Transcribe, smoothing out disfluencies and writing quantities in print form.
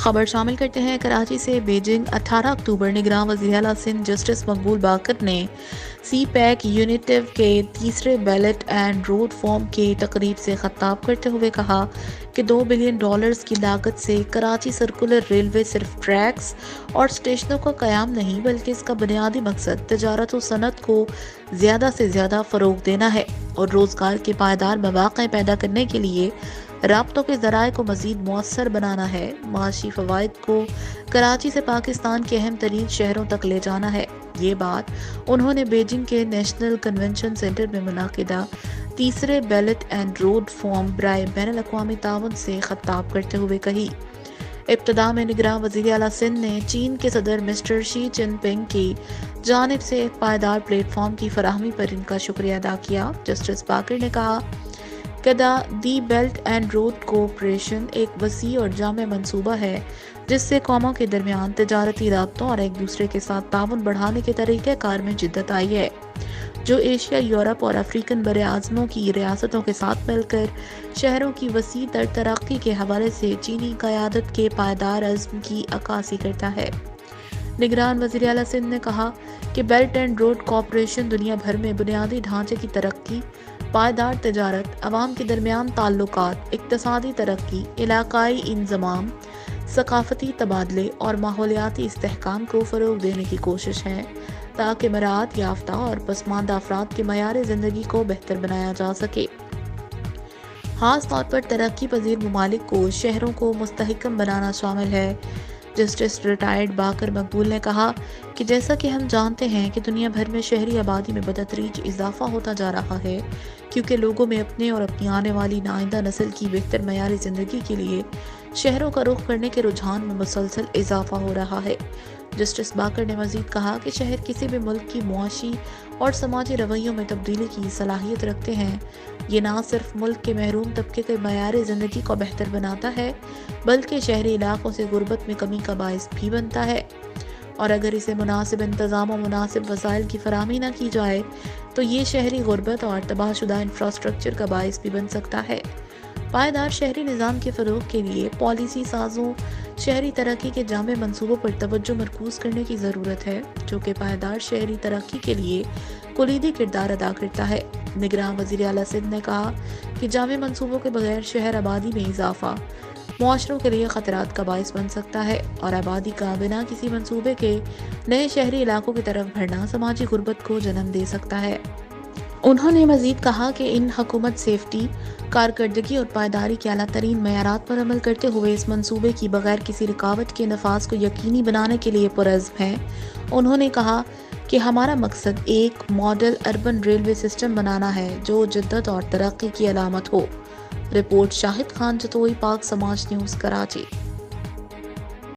خبر شامل کرتے ہیں کراچی سے۔ بیجنگ 18 اکتوبر نگراں وزیر اعلیٰ سندھ جسٹس مقبول باقر نے سی پیک یونیٹو کے تیسرے بیلٹ اینڈ روڈ فورم کی تقریب سے خطاب کرتے ہوئے کہا کہ $2 بلین کی لاگت سے کراچی سرکولر ریلوے صرف ٹریکس اور اسٹیشنوں کا قیام نہیں بلکہ اس کا بنیادی مقصد تجارت و صنعت کو زیادہ سے زیادہ فروغ دینا ہے اور روزگار کے پائیدار مواقع پیدا کرنے کے لیے رابطوں کے ذرائع کو مزید مؤثر بنانا ہے۔ معاشی فوائد کو کراچی سے پاکستان کے اہم ترین شہروں تک لے جانا ہے۔ یہ بات انہوں نے بیجنگ کے نیشنل کنونشن سینٹر میں منعقدہ تیسرے بیلٹ اینڈ روڈ فورم برائے بین الاقوامی تعاون سے خطاب کرتے ہوئے کہی۔ ابتدا میں نگراں وزیر اعلیٰ سندھ نے چین کے صدر مسٹر شی جن پنگ کی جانب سے ایک پائیدار پلیٹ فارم کی فراہمی پر ان کا شکریہ ادا کیا۔ جسٹس باقر نے کہا کہ دی بیلٹ اینڈ روڈ کوآپریشن ایک وسیع اور جامع منصوبہ ہے جس سے قوموں کے درمیان تجارتی رابطوں اور ایک دوسرے کے ساتھ تعاون بڑھانے کے طریقہ کار میں جدت آئی ہے، جو ایشیا، یورپ اور افریقن براعظموں کی ریاستوں کے ساتھ مل کر شہروں کی وسیع تر ترقی کے حوالے سے چینی قیادت کے پائیدار عزم کی عکاسی کرتا ہے۔ نگران وزیر اعلیٰ سندھ نے کہا کہ بیلٹ اینڈ روڈ کوآپریشن دنیا بھر میں بنیادی ڈھانچے کی ترقی، پائیدار تجارت، عوام کے درمیان تعلقات، اقتصادی ترقی، علاقائی انضمام، ثقافتی تبادلے اور ماحولیاتی استحکام کو فروغ دینے کی کوشش ہے تاکہ مراعات یافتہ اور پسماندہ افراد کے معیار زندگی کو بہتر بنایا جا سکے۔ خاص طور پر ترقی پذیر ممالک کو شہروں کو مستحکم بنانا شامل ہے۔ جسٹس ریٹائرڈ باقر مقبول نے کہا کہ جیسا کہ ہم جانتے ہیں کہ دنیا بھر میں شہری آبادی میں بتدریج اضافہ ہوتا جا رہا ہے کیونکہ لوگوں میں اپنے اور اپنی آنے والی آئندہ نسل کی بہتر معیار زندگی کے لیے شہروں کا رخ کرنے کے رجحان میں مسلسل اضافہ ہو رہا ہے۔ جسٹس باقر نے مزید کہا کہ شہر کسی بھی ملک کی معاشی اور سماجی رویوں میں تبدیلی کی صلاحیت رکھتے ہیں۔ یہ نہ صرف ملک کے محروم طبقے کے معیار زندگی کو بہتر بناتا ہے بلکہ شہری علاقوں سے غربت میں کمی کا باعث بھی بنتا ہے، اور اگر اسے مناسب انتظام و مناسب وسائل کی فراہمی نہ کی جائے تو یہ شہری غربت اور تباہ شدہ انفراسٹرکچر کا باعث بھی بن سکتا ہے۔ پائیدار شہری نظام کے فروغ کے لیے پالیسی سازوں شہری ترقی کے جامع منصوبوں پر توجہ مرکوز کرنے کی ضرورت ہے جو کہ پائیدار شہری ترقی کے لیے کلیدی کردار ادا کرتا ہے۔ نگراں وزیر اعلیٰ سندھ نے کہا کہ جامع منصوبوں کے بغیر شہر آبادی میں اضافہ معاشروں کے لیے خطرات کا باعث بن سکتا ہے اور آبادی کا بنا کسی منصوبے کے نئے شہری علاقوں کی طرف بڑھنا سماجی غربت کو جنم دے سکتا ہے۔ انہوں نے مزید کہا کہ ان حکومت سیفٹی، کارکردگی اور پائیداری کے اعلیٰ ترین معیارات پر عمل کرتے ہوئے اس منصوبے کی بغیر کسی رکاوٹ کے نفاذ کو یقینی بنانے کے لیے پرعزم ہے۔ انہوں نے کہا کہ ہمارا مقصد ایک ماڈل اربن ریلوے سسٹم بنانا ہے جو جدت اور ترقی کی علامت ہو۔ رپورٹ شاہد خان جتوئی، پاک سماج نیوز، کراچی۔